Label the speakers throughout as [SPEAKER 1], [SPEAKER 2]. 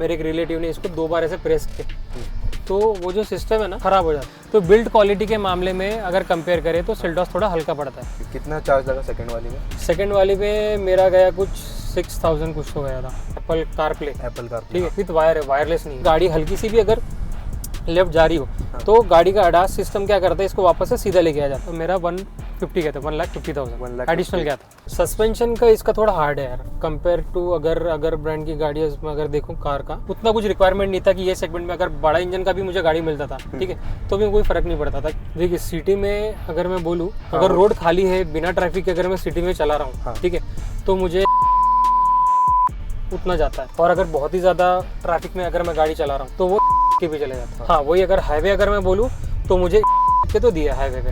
[SPEAKER 1] मेरे एक रिलेटिव ने इसको 2 बार ऐसे प्रेस किया तो वो जो सिस्टम है ना ख़राब हो जाता है। तो बिल्ड क्वालिटी के मामले में अगर कंपेयर करें तो सेल्टॉस थोड़ा हल्का पड़ता है।
[SPEAKER 2] कितना चार्ज लगा सेकंड वाली में?
[SPEAKER 1] सेकंड वाली पे मेरा गया कुछ 6000 कुछ तो गया था। एप्पल कारप्ले, ठीक है, विद वायर है, वायरलेस नहीं। गाड़ी हल्की सी भी अगर लेफ्ट जा रही हो तो गाड़ी का अडास सिस्टम क्या करता है, इसको वापस से सीधा लेके आ जाता है। तो मेरा 150 गया था, 1,50,000 एडिशनल गया था। सस्पेंशन का इसका थोड़ा हार्ड है यार कंपेयर टू अगर ब्रांड की गाड़ी है उसमें अगर देखूं कार का उतना कुछ रिक्वायरमेंट नहीं था कि ये सेगमेंट में अगर बड़ा इंजन का भी मुझे गाड़ी मिलता था, ठीक है, तो भी कोई फर्क नहीं पड़ता था। देखिए सिटी में अगर मैं बोलूँ, अगर रोड खाली है बिना ट्रैफिक के अगर मैं सिटी में चला रहा हूँ, ठीक है, तो मुझे उतना जाता है। और अगर बहुत ही ज़्यादा ट्रैफिक में अगर मैं गाड़ी चला रहा हूँ तो वो के भी चले जाता है। हाँ वही अगर हाईवे अगर मैं बोलूँ तो मुझे के तो दिया हाईवे पे।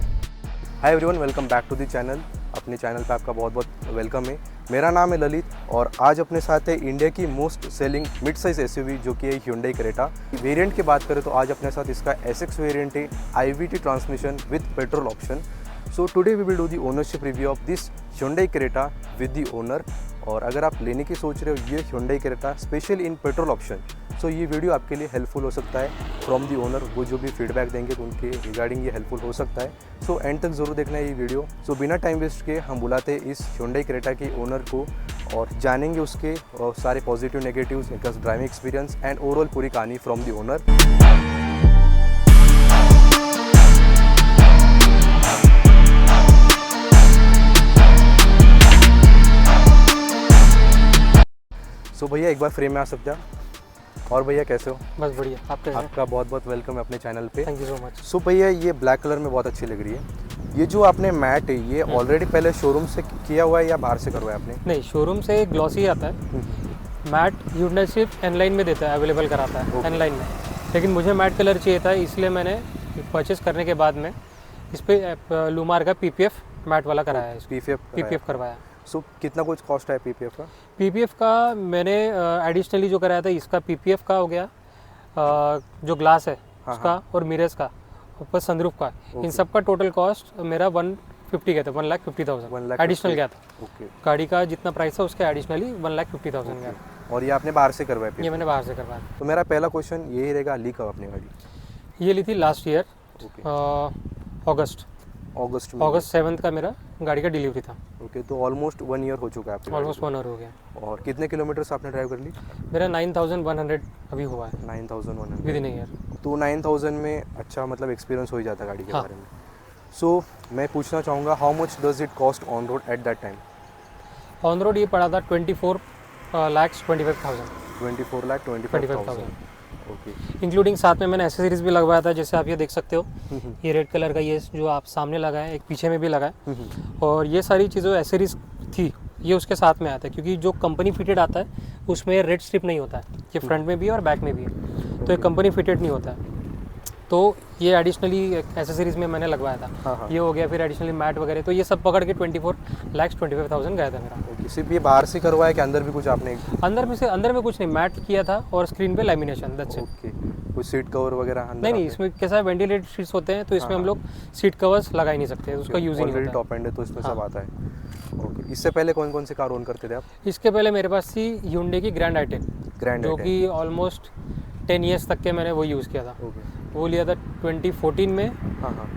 [SPEAKER 2] Hi everyone, welcome back to the channel. अपने चैनल पे आपका बहुत बहुत वेलकम है। मेरा नाम है ललित और आज अपने साथ है इंडिया की most selling mid size SUV जो कि है Hyundai Creta। वेरिएंट की बात करें तो आज अपने साथ इसका SX वेरिएंट है, IVT transmission with petrol option. So today we will do the ownership review of this Hyundai Creta with the owner. और अगर आप लेने की सोच रहे हो ये Hyundai Creta special in petrol option, so ये वीडियो आपके लिए हेल्पफुल हो सकता है फ्रॉम दी ओनर। वो जो भी फीडबैक देंगे तो उनके रिगार्डिंग ये हेल्पफुल हो सकता है। सो एंड तक ज़रूर देखना है ये वीडियो। सो बिना टाइम वेस्ट के हम बुलाते हैं इस Hyundai Creta के ओनर को और जानेंगे उसके सारे पॉजिटिव नेगेटिव्स, इनका ड्राइविंग एक्सपीरियंस एंड ओवरऑल पूरी कहानी फ्रॉम दी ओनर। सो भैया एक बार फ्रेम में आ सकते हैं। और भैया कैसे हो?
[SPEAKER 1] बस बढ़िया, आप कैसे?
[SPEAKER 2] आपका बहुत बहुत वेलकम है अपने चैनल पे।
[SPEAKER 1] Thank you so much.
[SPEAKER 2] So भैया ये ब्लैक कलर में बहुत अच्छी लग रही है। ये जो आपने मैट है ये ऑलरेडी पहले शोरूम से किया हुआ है या बाहर से करवाया आपने?
[SPEAKER 1] नहीं, शोरूम से ग्लॉसी आता है। मैट Hyundai सिर्फ एनलाइन में देता है, अवेलेबल कराता है एनलाइन में। लेकिन मुझे मैट कलर चाहिए था, इसलिए मैंने परचेस करने के बाद में इस पर लूमार का PPF मैट वाला कराया है। PPF करवाया।
[SPEAKER 2] सो कितना कुछ कॉस्ट है PPF का?
[SPEAKER 1] PPF का मैंने एडिशनली जो कराया था इसका PPF का हो गया जो ग्लास है उसका और मिरर्स का ऊपर सनरूफ का, इन सब का टोटल कॉस्ट मेरा 150 गया था, 1,50,000 एडिशनल गया था। गाड़ी का जितना प्राइस है उसके एडिशनली 1,50,000 गया।
[SPEAKER 2] और ये आपने बाहर से करवाया?
[SPEAKER 1] ये मैंने बाहर से करवाया।
[SPEAKER 2] तो मेरा पहला क्वेश्चन यही रहेगा, ली कब अपनी गाड़ी?
[SPEAKER 1] ये ली थी लास्ट ईयर अगस्त 7 का मेरा गाड़ी का डिलीवरी था।
[SPEAKER 2] ओके, तो ऑलमोस्ट 1 ईयर हो चुका है आपका?
[SPEAKER 1] ऑलमोस्ट 1 ईयर हो गया।
[SPEAKER 2] और कितने किलोमीटर्स आपने ड्राइव कर ली?
[SPEAKER 1] मेरा 9,100 अभी हुआ है।
[SPEAKER 2] 9,100
[SPEAKER 1] विद इन ईयर।
[SPEAKER 2] तो 9,000 में अच्छा मतलब एक्सपीरियंस हो ही जाता है गाड़ी के बारे में। सो मैं पूछना चाहूँगा how much does it cost on road at that time?
[SPEAKER 1] On road ये पड़ा था 24,25,000।
[SPEAKER 2] 24,25,000। ओके,
[SPEAKER 1] इंक्लूडिंग साथ में मैंने एसेसरीज भी लगवाया था, जैसे आप ये देख सकते हो ये रेड कलर का, ये जो आप सामने लगा है, एक पीछे में भी लगा है। और ये सारी चीज़ें एसेसरीज थी, ये उसके साथ में आता है क्योंकि जो कंपनी फिटेड आता है उसमें रेड स्ट्रिप नहीं होता है। ये फ्रंट में भी है और बैक में भी है, तो ये कंपनी फिटेड नहीं होता है। तो ये एडिशनली एसेसरीज में मैंने लगवाया था। ये हो गया, फिर एडिशनली मैट वगैरह, तो ये सब पकड़ के 24,25,000 गया था मेरा।
[SPEAKER 2] सिर्फ ये बाहर से करवाया कि अंदर भी कुछ आपने?
[SPEAKER 1] अंदर में कुछ नहीं, मैट किया था और स्क्रीन पे लैमिनेशन, दैट्स इट।
[SPEAKER 2] ओके, कुछ सीट कवर वगैरह?
[SPEAKER 1] नहीं, इसमें कैसा है, वेंटिलेटेड सीट्स होते हैं तो इसमें हम लोग सीट कवर्स लगा ही नहीं सकते, उसका यूज़ ही नहीं होता।
[SPEAKER 2] टॉप एंड है तो इसमें सब आता है। ओके, इससे पहले कौन कौन से कार ओन करते थे आप?
[SPEAKER 1] इसके पहले मेरे पास थी Hyundai की ग्रैंड i10, जो कि ऑलमोस्ट 10 ईयर्स तक के मैंने वो यूज़ किया था। वो लिया था 2014 में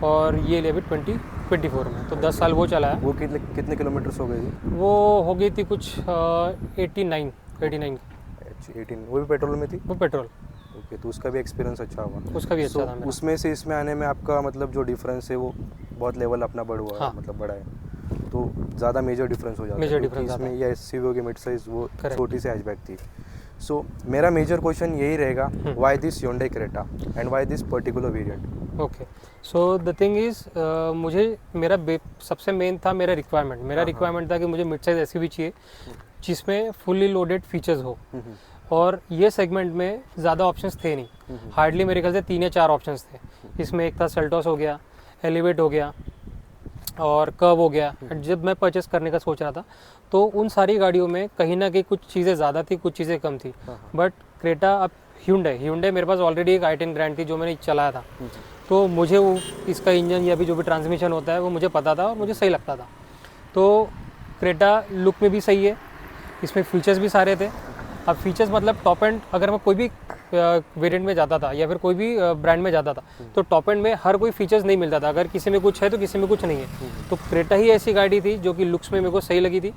[SPEAKER 1] और ये लिया भी 2024 में, तो 10 साल वो चला है।
[SPEAKER 2] वो कितने किलोमीटर्स हो गए थी?
[SPEAKER 1] वो हो गई थी कुछ 89।
[SPEAKER 2] 18 वो भी पेट्रोल में थी? वो
[SPEAKER 1] पेट्रोल।
[SPEAKER 2] ओके, तो उसका भी एक्सपीरियंस अच्छा हुआ?
[SPEAKER 1] उसका भी अच्छा था मेरा।
[SPEAKER 2] उसमें से इसमें आने में आपका मतलब जो डिफरेंस है वो बहुत लेवल अपना बढ़ हुआ है, मतलब बड़ा है, तो ज़्यादा मेजर डिफरेंस हो जाता है। इसमें ये SUV की मिड साइज, वो छोटी सी हैचबैक थी। सो मेरा मेजर क्वेश्चन यही रहेगा, why this Hyundai Creta and why this particular variant?
[SPEAKER 1] Okay, so the thing is मुझे मेरा सबसे मेन था मेरा रिक्वायरमेंट। मेरा रिक्वायरमेंट था कि मुझे मिड साइज SUV चाहिए जिसमें फुल्ली लोडेड फीचर्स हो, और ये सेगमेंट में ज़्यादा ऑप्शंस थे नहीं। हार्डली मेरे ख्याल से 3 या 4 ऑप्शंस थे। इसमें एक था सेल्टॉस हो गया, एलिवेट हो गया और कर्व हो गया। जब मैं परचेस करने का सोच रहा था तो उन सारी गाड़ियों में कहीं ना कहीं कुछ चीज़ें ज़्यादा थी, कुछ चीज़ें कम थी। बट क्रेटा, अब Hyundai मेरे पास ऑलरेडी एक i10 ग्रैंड थी जो मैंने चलाया था, तो मुझे वो इसका इंजन या भी जो भी ट्रांसमिशन होता है वो मुझे पता था और मुझे सही लगता था। तो क्रेटा लुक में भी सही है, इसमें फीचर्स भी सारे थे, अब फीचर्स मतलब टॉप एंड, अगर मैं कोई भी वेरिएंट में जाता था या फिर कोई भी ब्रांड में जाता था तो टॉप एंड में हर कोई फीचर्स नहीं मिलता था, अगर किसी में कुछ है तो किसी में कुछ नहीं है। तो क्रेटा ही ऐसी गाड़ी थी जो कि लुक्स में मेरे को सही लगी थी,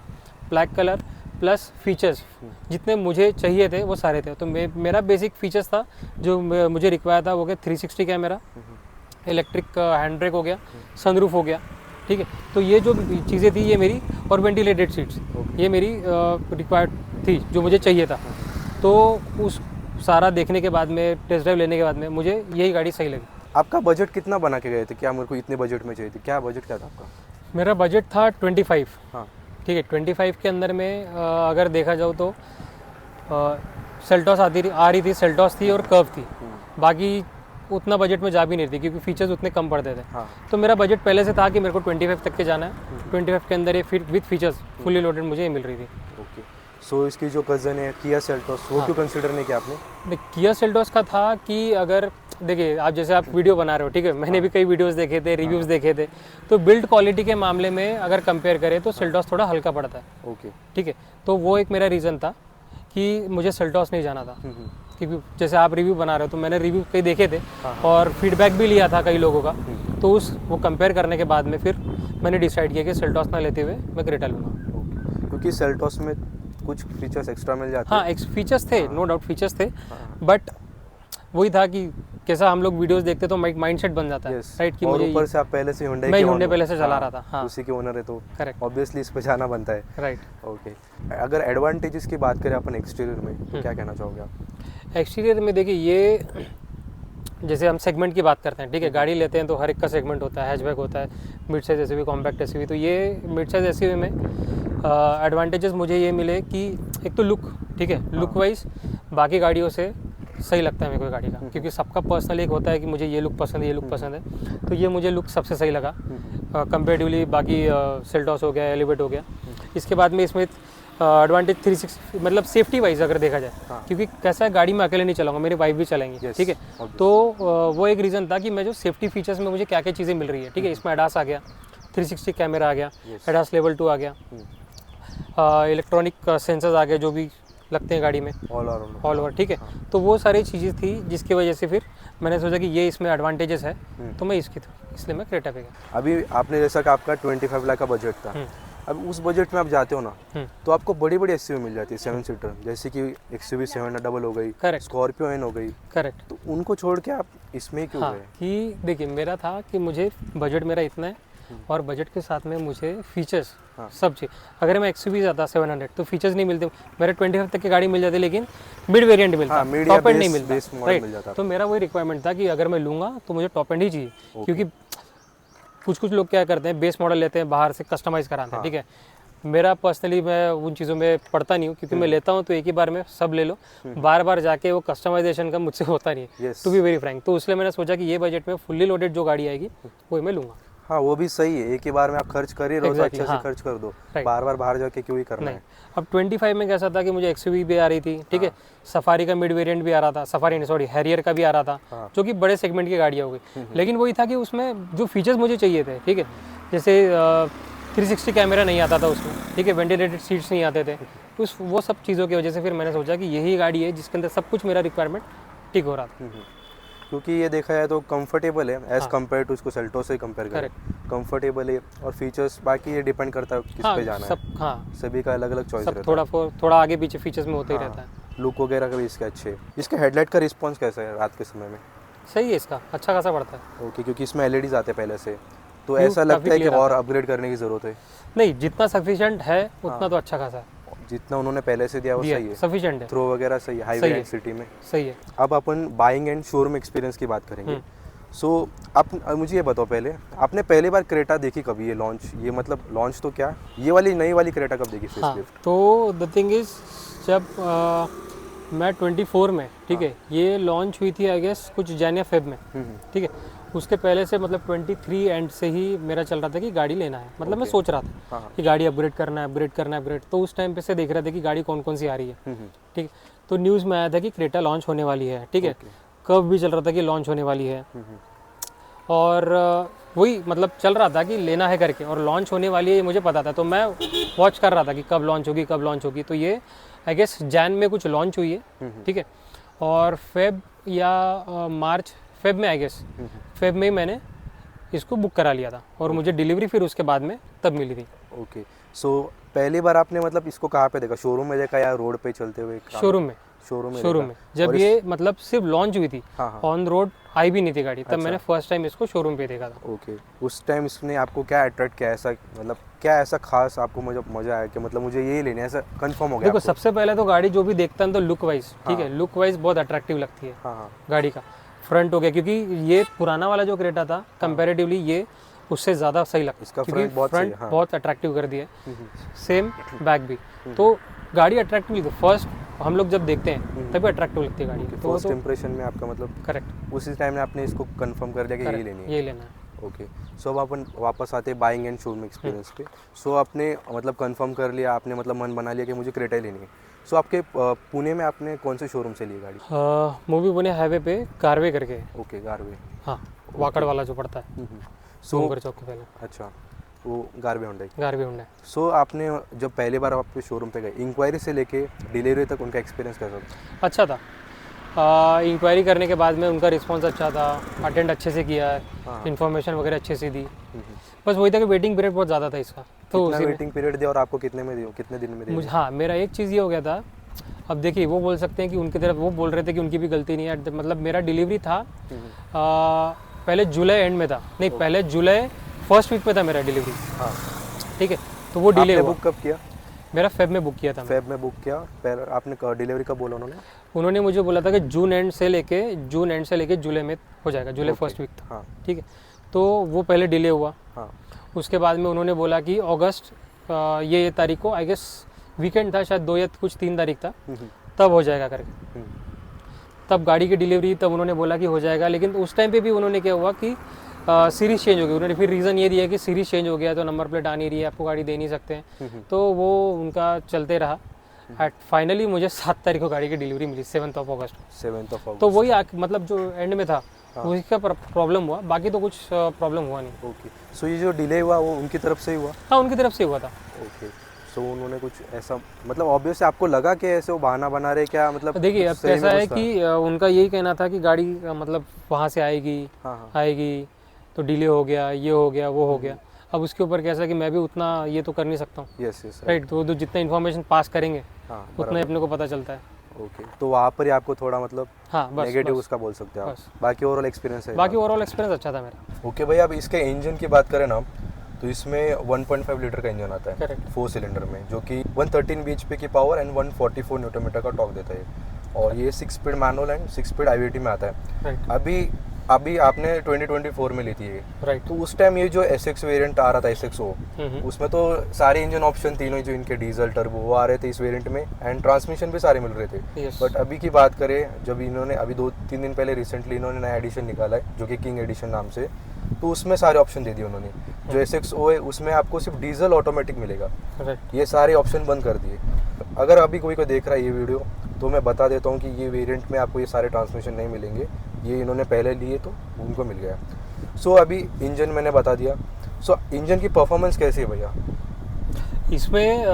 [SPEAKER 1] ब्लैक कलर प्लस फीचर्स जितने मुझे चाहिए थे वो सारे थे। तो मेरा बेसिक फीचर्स था जो मुझे रिक्वायर था वो क्या 360 कैमरा, इलेक्ट्रिक हैंड ब्रेक हो गया, सनरूफ हो गया, ठीक है। तो ये जो चीज़ें थी ये मेरी, और वेंटिलेटेड सीट्स, ये मेरी रिक्वायर्ड थी जो मुझे चाहिए था। तो उस सारा देखने के बाद में, टेस्ट ड्राइव लेने के बाद में मुझे यही गाड़ी सही लगी।
[SPEAKER 2] आपका बजट कितना बना के गए थे, क्या मेरे को इतने बजट में चाहिए थी, क्या बजट क्या था आपका?
[SPEAKER 1] मेरा बजट था 25।
[SPEAKER 2] हाँ
[SPEAKER 1] ठीक है, 25 के अंदर में अगर देखा जाओ तो सेल्टॉस आ रही थी, सेल्टॉस थी और कर्व थी। बाकी उतना बजट में जा भी नहीं थी क्योंकि फीचर्स उतने कम पड़ते थे।
[SPEAKER 2] हाँ।
[SPEAKER 1] तो मेरा बजट पहले से था कि मेरे को 25 तक के जाना है। 25 के अंदर ये फिर विद फीचर्स फुली लोडेड मुझे ये मिल रही थी।
[SPEAKER 2] ओके, सो इसकी जो कज़न है किया सेल्टॉस, वो क्यों कंसिडर नहीं किया आपने?
[SPEAKER 1] किया सेल्टॉस का था कि अगर देखिए आप जैसे आप वीडियो बना रहे हो, ठीक है, मैंने भी कई वीडियोस देखे थे, रिव्यूज़ देखे थे, तो बिल्ड क्वालिटी के मामले में अगर कंपेयर करें तो सेल्टॉस थोड़ा हल्का पड़ता है।
[SPEAKER 2] ओके,
[SPEAKER 1] ठीक है, तो वो एक मेरा रीज़न था कि मुझे सेल्टॉस नहीं जाना था। क्योंकि जैसे आप रिव्यू बना रहे हो तो मैंने रिव्यू कई देखे थे और फीडबैक भी लिया था कई लोगों का, तो वो कंपेयर करने के बाद में फिर मैंने डिसाइड किया कि सेल्टॉस ना लेते हुए मैं क्रेटा लूँगा।
[SPEAKER 2] क्योंकि सेल्टॉस में कुछ फीचर्स एक्स्ट्रा मिल जाते हैं।
[SPEAKER 1] हाँ, फीचर्स थे, नो डाउट फीचर्स थे, बट वही था कि कैसा हम लोग वीडियोस देखते तो माइंडसेट बन जाता है, राइट? कि
[SPEAKER 2] और
[SPEAKER 1] मुझे
[SPEAKER 2] ऊपर से आप पहले से Hyundai
[SPEAKER 1] मैं Hyundai पहले से चला रहा था, हाँ,
[SPEAKER 2] उसी के ओनर है तो
[SPEAKER 1] करेक्ट,
[SPEAKER 2] ऑब्वियसली इस पे जाना बनता है,
[SPEAKER 1] राइट।
[SPEAKER 2] ओके, अगर एडवांटेजेस की बात करें अपन एक्सटीरियर में तो क्या कहना चाहोगे आप?
[SPEAKER 1] एक्सटीरियर में देखिए, ये जैसे हम सेगमेंट की बात करते हैं, ठीक है, गाड़ी लेते हैं तो हर एक का सेगमेंट होता है, हैचबैक होता है, mid size SUV, compact SUV. तो ये मिड साइज एसयूवी में एडवांटेजेस मुझे ये मिले कि एक तो लुक, ठीक है, लुक वाइज बाकी गाड़ियों से सही लगता है मेरे को गाड़ी का, क्योंकि सबका पर्सनल एक होता है कि मुझे ये लुक पसंद है, ये लुक पसंद है, तो ये मुझे लुक सबसे सही लगा कंपेरेटिवली बाकी सेल्टॉस हो गया, एलिवेट हो गया। इसके बाद में इसमें एडवांटेज 360 मतलब सेफ्टी वाइज अगर देखा जाए, क्योंकि कैसा है गाड़ी में अकेले नहीं चलाऊंगा, मेरी वाइफ भी चलाएंगी, ठीक है, तो वो एक रीज़न था कि मैं जो सेफ्टी फीचर्स में मुझे क्या क्या चीज़ें मिल रही है, ठीक है। इसमें एडास आ गया, 360 कैमरा आ गया, एडास लेवल 2 आ गया, इलेक्ट्रॉनिक सेंसर्स आ गए जो भी लगते हैं गाड़ी में ऑल ओवर, ठीक है। तो वो सारी चीज़ें थी जिसकी वजह से फिर मैंने सोचा कि ये इसमें एडवांटेजेस है, तो मैं इसलिए मैं क्रेटा पे गया।
[SPEAKER 2] अभी आपने जैसा कि आपका 25 लाख का बजट था, अब उस बजट में आप जाते हो ना तो आपको बड़ी बड़ी एसयूवी मिल जाती है 7 सीटर, जैसे कि XUV 700 हो गई,
[SPEAKER 1] करेक्ट,
[SPEAKER 2] स्कॉर्पियो एन हो गई,
[SPEAKER 1] करेक्ट।
[SPEAKER 2] तो उनको छोड़ के आप इसमें क्यों गए?
[SPEAKER 1] कि देखिए, मेरा था कि मुझे बजट मेरा इतना है और बजट के साथ में मुझे फीचर्स सब चीज़, अगर मैं XUV जाता 700 तो फीचर्स नहीं मिलते, मेरे 25 तक की गाड़ी मिल जाती लेकिन मिड वेरिएंट मिलता, टॉप एंड नहीं मिलता, राइट। तो मेरा वही रिक्वायरमेंट था कि अगर मैं लूँगा तो मुझे टॉप एंड ही चाहिए, क्योंकि कुछ लोग क्या करते हैं बेस मॉडल लेते हैं, बाहर से कस्टमाइज़ कराते हैं, ठीक है। मेरा पर्सनली मैं उन चीज़ों में पढ़ता नहीं हूँ, क्योंकि मैं लेता हूँ तो एक ही बार में सब ले लो, बार बार जाके वो कस्टमाइजेशन का मुझसे होता नहीं है, टू बी वेरी फ्रैंक। तो इसलिए मैंने सोचा कि ये बजट में फुल्ली लोडेड जो गाड़ी आएगी वही मैं लूँगा।
[SPEAKER 2] हाँ, वो भी सही है, एक ही बार में आप खर्च कर ही रहो तो अच्छे से खर्च कर दो, बार बार बाहर जाके क्यों ही करना है।
[SPEAKER 1] अब 25 में कैसा था कि मुझे XUV भी आ रही थी, ठीक है, सफारी का मिड वेरिएंट भी आ रहा था, हैरियर का भी आ रहा था, जो कि बड़े सेगमेंट की गाड़ियाँ हो गई, लेकिन वही था कि उसमें जो फीचर्स मुझे चाहिए थे, ठीक है, जैसे 360 कैमरा नहीं आता था उसमें, ठीक है, वेंटिलेटेड सीट्स नहीं आते थे, तो वो सब चीज़ों की वजह से फिर मैंने सोचा कि यही गाड़ी है जिसके अंदर सब कुछ मेरा रिक्वायरमेंट ठीक हो रहा था।
[SPEAKER 2] क्योंकि ये देखा जाए तो कंफर्टेबल है एज कम्पेयर टू उसको सेल्टॉस से कंपेयर करें, कंफर्टेबल है, और फीचर्स बाकी ये डिपेंड करता है किस पे जाना है, सभी का अलग अलग चॉइस रहता है,
[SPEAKER 1] थोड़ा आगे पीछे फीचर्स में होता ही रहता है।
[SPEAKER 2] लुक वगैरह का भी इसके अच्छे है। इसके हेडलाइट का रिस्पॉन्स कैसा है रात के समय में?
[SPEAKER 1] सही है, इसका अच्छा खासा पड़ता है।
[SPEAKER 2] ओके, क्योंकि इसमें LEDs आते हैं पहले से, तो ऐसा लगता है कि और अपग्रेड करने की जरूरत है?
[SPEAKER 1] नहीं, जितना सफिशिएंट है उतना तो अच्छा खासा है,
[SPEAKER 2] जितना उन्होंने पहले से दिया वो सही है,
[SPEAKER 1] सफिशिएंट है,
[SPEAKER 2] थ्रो वगैरह सही है, हाईवे एंड सिटी में
[SPEAKER 1] सही है।
[SPEAKER 2] अब अपन बाइंग एंड शोरूम एक्सपीरियंस की बात करेंगे। सो आप मुझे ये बताओ, पहले आपने पहली बार क्रेटा देखी कभी, ये लॉन्च, ये मतलब लॉन्च तो क्या, ये वाली नई वाली क्रेटा कब देखी फेसलिफ्ट?
[SPEAKER 1] तो द थिंग इज, जब मैं 24 में, ठीक है, ये लॉन्च हुई थी आई गेस कुछ जन या फेब में, ठीक है, उसके पहले से मतलब 23 एंड से ही मेरा चल रहा था कि गाड़ी लेना है, मतलब मैं सोच रहा था कि गाड़ी अपग्रेड करना है, तो उस टाइम पे से देख रहे थे कि गाड़ी कौन कौन सी आ रही है, ठीक है। तो न्यूज़ में आया था कि क्रेटा लॉन्च होने वाली है, ठीक है, कब भी चल रहा था कि लॉन्च होने वाली है, और वही मतलब चल रहा था कि लेना है करके, और लॉन्च होने वाली है ये मुझे पता था, तो मैं वॉच कर रहा था कि कब लॉन्च होगी। तो ये आई गेस जैन में कुछ लॉन्च हुई है, ठीक है, और फेब या मार्च, फेब में आई गेस, फेब में ही मैंने इसको बुक करा लिया था और मुझे डिलीवरी फिर उसके बाद में तब मिली थी।
[SPEAKER 2] ओके, सो पहली बार आपने मतलब इसको कहाँ पे देखा, शोरूम में देखा या रोड पे चलते हुए?
[SPEAKER 1] शोरूम में।
[SPEAKER 2] शोरूम में
[SPEAKER 1] जब ये मतलब सिर्फ लॉन्च हुई थी,
[SPEAKER 2] हाँ।
[SPEAKER 1] ऑन रोड आई भी नहीं थी गाड़ी, तब
[SPEAKER 2] अच्छा।
[SPEAKER 1] मैंने फर्स्ट टाइम इसको शोरूम पे देखा था।
[SPEAKER 2] ओके, उस टाइम इसने आपको क्या अट्रैक्ट किया, ऐसा मतलब क्या ऐसा खास आपको मुझे मजा आया कि मतलब मुझे यही लेनी है, ऐसा कंफर्म हो गया?
[SPEAKER 1] देखो सबसे पहले तो गाड़ी जो भी देखता है तो लुक वाइज, ठीक है,
[SPEAKER 2] हाँ।
[SPEAKER 1] लुक वाइज बहुत अट्रैक्टिव लगती है
[SPEAKER 2] हाँ
[SPEAKER 1] गाड़ी का। फ्रंट हो गया, क्योंकि ये पुराना वाला जो क्रेटा था कंपैरेटिवली ये उससे ज़्यादा सही लगता है,
[SPEAKER 2] इसका
[SPEAKER 1] क्योंकि
[SPEAKER 2] फ्रंट बहुत सही है, हाँ।
[SPEAKER 1] बहुत अट्रैक्टिव कर दिया है, सेम बैक भी। तो गाड़ी अट्रैक्टिव लगती है, फर्स्ट हम लोग जब देखते हैं तभी अट्रैक्टिव लगती है गाड़ी। तो
[SPEAKER 2] फर्स्ट इंप्रेशन में आपका मतलब
[SPEAKER 1] करेक्ट,
[SPEAKER 2] उसी टाइम में आपने इसको कंफर्म कर दिया कि यही लेनी है?
[SPEAKER 1] यही लेना है।
[SPEAKER 2] ओके, सो अब अपन वापस आते हैं बाइंग एंड शोरूम एक्सपीरियंस पे। सो आपने मतलब कंफर्म कर लिया, आपने मतलब मन बना लिया कि मुझे क्रेटा ही लेनी है। सो आपके पुणे में आपने कौन से शोरूम से ली गाड़ी?
[SPEAKER 1] मूवी पुणे हाईवे पे कारवे करके,
[SPEAKER 2] ओके, गारवे,
[SPEAKER 1] हाँ, वाकड़ वाला जो पड़ता है सोमगर चौक के पहले,
[SPEAKER 2] अच्छा, वो गारवे होंडा।
[SPEAKER 1] गारवे होंडा।
[SPEAKER 2] सो आपने जब पहली बार आपके शोरूम पे गए, इंक्वायरी से लेके डिलीवरी तक उनका एक्सपीरियंस कैसा था?
[SPEAKER 1] अच्छा था, इंक्वायरी करने के बाद में उनका रिस्पांस अच्छा था, अटेंड अच्छे से किया है, इन्फॉर्मेशन वगैरह अच्छे से दी। बस वही था कि वेटिंग पीरियड बहुत ज़्यादा था इसका, तो
[SPEAKER 2] कितना वेटिंग पीरियड दिया और आपको कितने में दिया, कितने दिन में दिया?
[SPEAKER 1] मुझे, हाँ, मेरा एक चीज़ ये हो गया था, अब देखिए वो बोल सकते हैं कि उनकी तरफ, वो बोल रहे थे कि उनकी भी गलती नहीं है, मतलब मेरा डिलीवरी था पहले जुलाई एंड में था, नहीं पहले जुलाई फर्स्ट वीक में था मेरा डिलीवरी,
[SPEAKER 2] हाँ,
[SPEAKER 1] ठीक है, तो वो डिले हुआ।
[SPEAKER 2] बुक कब किया?
[SPEAKER 1] मेरा फेब में बुक किया था।
[SPEAKER 2] फेब में बुक किया, पहले आपने डिलीवरी कब बोला
[SPEAKER 1] उन्होंने मुझे बोला था कि जून एंड से लेके जुलाई में हो जाएगा, जुलाई फर्स्ट वीक था,
[SPEAKER 2] हाँ।
[SPEAKER 1] ठीक है, तो वो पहले डिले हुआ।
[SPEAKER 2] हाँ।
[SPEAKER 1] उसके बाद में उन्होंने बोला कि अगस्त ये तारीख को, आई गेस वीकेंड था शायद, 2 या कुछ 3 तारीख था, तब हो जाएगा करके। तब गाड़ी की डिलीवरी तब उन्होंने बोला कि हो जाएगा, लेकिन उस टाइम पे भी उन्होंने क्या हुआ कि सीरीज़ चेंज हो गई। उन्होंने फिर रीज़न ये दिया कि सीरीज़ चेंज हो गया तो नंबर प्लेट आ नहीं रही है, आपको गाड़ी दे नहीं सकते हैं, तो वो उनका चलते रहा। एट फाइनली मुझे 7 तारीख को गाड़ी की डिलीवरी मिली, 7 अगस्त। तो वही मतलब जो एंड में था वही का प्रॉब्लम हुआ, बाकी तो कुछ प्रॉब्लम हुआ नहीं।
[SPEAKER 2] ओके, सो ये जो डिले हुआ वो उनकी तरफ से ही हुआ?
[SPEAKER 1] हाँ, उनकी तरफ से हुआ था।
[SPEAKER 2] ओके, सो उन्होंने कुछ ऐसा मतलब ऑब्वियस आपको लगा कि ऐसे वो बहाना बना रहे क्या, मतलब?
[SPEAKER 1] देखिए अब कैसा है कि उनका यही कहना था कि गाड़ी मतलब वहाँ से आएगी, आएगी तो डिले हो गया, ये हो गया, वो हो गया। अब उसके ऊपर कैसा कि मैं भी उतना ये तो कर नहीं सकता हूँ,
[SPEAKER 2] यस
[SPEAKER 1] राइट, तो जितना इन्फॉर्मेशन पास करेंगे उतना अपने को पता चलता है।
[SPEAKER 2] ओके, तो वहाँ पर ही आपको थोड़ा मतलब
[SPEAKER 1] हाँ, बस
[SPEAKER 2] नेगेटिव उसका बोल सकते हैं आप, बाकी ओवरऑल एक्सपीरियंस है?
[SPEAKER 1] बाकी ओवरऑल एक्सपीरियंस अच्छा था मेरा।
[SPEAKER 2] ओके भाई, अब इसके इंजन की बात करें ना, तो इसमें 1.5 लीटर का इंजन आता है,
[SPEAKER 1] करेक्ट,
[SPEAKER 2] 4 सिलेंडर में, जो कि 113 bhp की पावर एंड 144 न्यूटन मीटर का टॉर्क देता है, और ये 6 speed manual and 6 speed IVT में आता है।
[SPEAKER 1] राइट,
[SPEAKER 2] अभी आपने 2024 में ली थी ये,
[SPEAKER 1] राइट,
[SPEAKER 2] तो उस टाइम ये जो SX वेरिएंट आ रहा था, SXO, उसमें तो सारे इंजन ऑप्शन तीनों जो इनके डीजल टर्बो वो आ रहे थे इस वेरिएंट में, एंड ट्रांसमिशन भी सारे मिल रहे थे। बट अभी की बात करें, जब इन्होंने अभी 2-3 दिन पहले रिसेंटली इन्होंने नया एडिशन निकाला है जो कि किंग एडिशन नाम से, तो उसमें सारे ऑप्शन दे दिए उन्होंने। जो SXO है उसमें आपको सिर्फ डीजल ऑटोमेटिक मिलेगा, ये सारे ऑप्शन बंद कर दिए। अगर अभी कोई देख रहा है ये वीडियो, तो मैं बता देता हूँ कि ये वेरिएंट में आपको ये सारे ट्रांसमिशन नहीं मिलेंगे, ये इन्होंने पहले लिए तो उनको मिल गया। सो अभी इंजन मैंने बता दिया, सो इंजन की परफॉर्मेंस कैसी है भैया?
[SPEAKER 1] इसमें